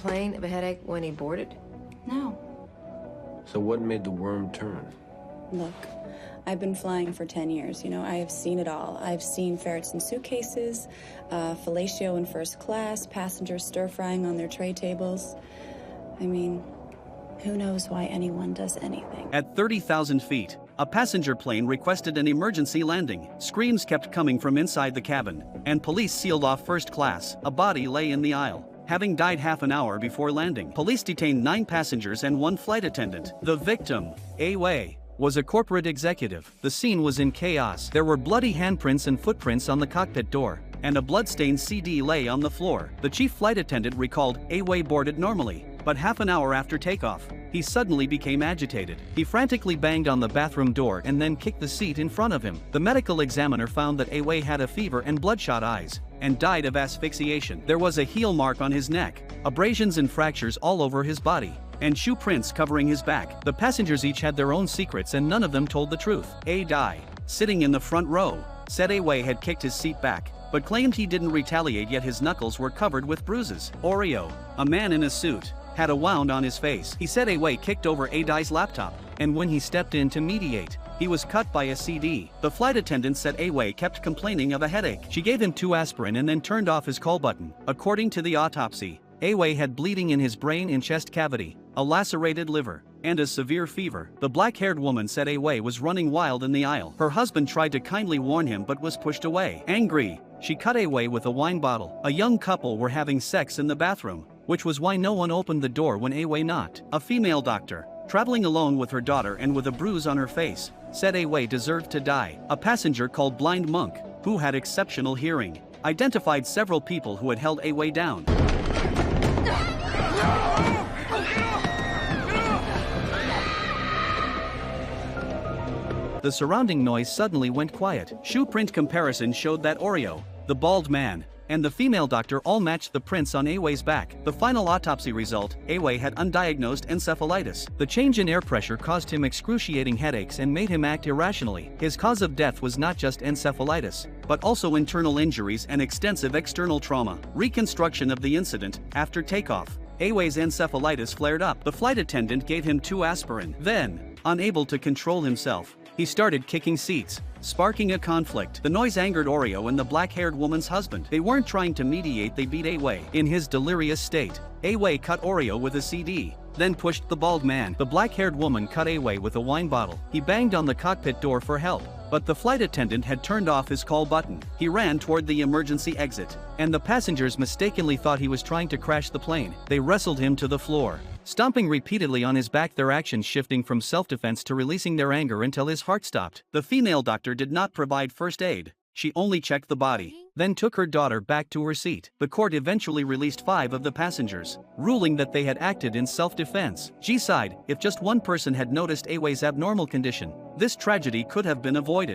complain of a headache when he boarded? No. So what made the worm turn? Look, I've been flying for 10 years. I have seen it all. I've seen ferrets in suitcases, fellatio in first class, passengers stir-frying on their tray tables. I mean, who knows why anyone does anything? At 30,000 feet, a passenger plane requested an emergency landing. Screams kept coming from inside the cabin, and police sealed off first class. A body lay in the aisle, having died half an hour before landing. Police detained 9 passengers and 1 flight attendant. The victim, A-Wei, was a corporate executive. The scene was in chaos. There were bloody handprints and footprints on the cockpit door, and a blood-stained CD lay on the floor. The chief flight attendant recalled A-Wei boarded normally, but half an hour after takeoff, he suddenly became agitated. He frantically banged on the bathroom door and then kicked the seat in front of him. The medical examiner found that A-Wei had a fever and bloodshot eyes, and died of asphyxiation. There was a heel mark on his neck, abrasions and fractures all over his body, and shoe prints covering his back. The passengers each had their own secrets and none of them told the truth. A-Dai, sitting in the front row, said A-Wei had kicked his seat back, but claimed he didn't retaliate, yet his knuckles were covered with bruises. Oreo, a man in a suit, had a wound on his face. He said A-Wei kicked over A-Dai's laptop, and when he stepped in to mediate, he was cut by a CD. The flight attendant said A-Wei kept complaining of a headache. She gave him 2 aspirin and then turned off his call button. According to the autopsy, A-Wei had bleeding in his brain and chest cavity, a lacerated liver, and a severe fever. The black-haired woman said A-Wei was running wild in the aisle. Her husband tried to kindly warn him but was pushed away. Angry, she cut A-Wei with a wine bottle. A young couple were having sex in the bathroom, which was why no one opened the door when A-Wei knocked. A female doctor, traveling alone with her daughter and with a bruise on her face, said A-Wei deserved to die. A passenger called Blind Monk, who had exceptional hearing, identified several people who had held A-Wei down. The surrounding noise suddenly went quiet. Shoe print comparison showed that Oreo, the bald man, and the female doctor all matched the prints on A-Wei's back. The final autopsy result, A-Wei had undiagnosed encephalitis. The change in air pressure caused him excruciating headaches and made him act irrationally. His cause of death was not just encephalitis, but also internal injuries and extensive external trauma. Reconstruction of the incident, after takeoff, A-Wei's encephalitis flared up. The flight attendant gave him 2 aspirin. Then, unable to control himself, he started kicking seats, sparking a conflict. The noise angered Oreo and the black-haired woman's husband. They weren't trying to mediate, they beat A-Wei. In his delirious state, A-Wei cut Oreo with a CD, then pushed the bald man. The black-haired woman cut A-Wei with a wine bottle. He banged on the cockpit door for help, but the flight attendant had turned off his call button. He ran toward the emergency exit, and the passengers mistakenly thought he was trying to crash the plane. They wrestled him to the floor, stomping repeatedly on his back, their actions shifting from self-defense to releasing their anger until his heart stopped. The female doctor did not provide first aid. She only checked the body, then took her daughter back to her seat. The court eventually released 5 of the passengers, ruling that they had acted in self-defense. G sighed, if just one person had noticed A-Wei's abnormal condition, this tragedy could have been avoided.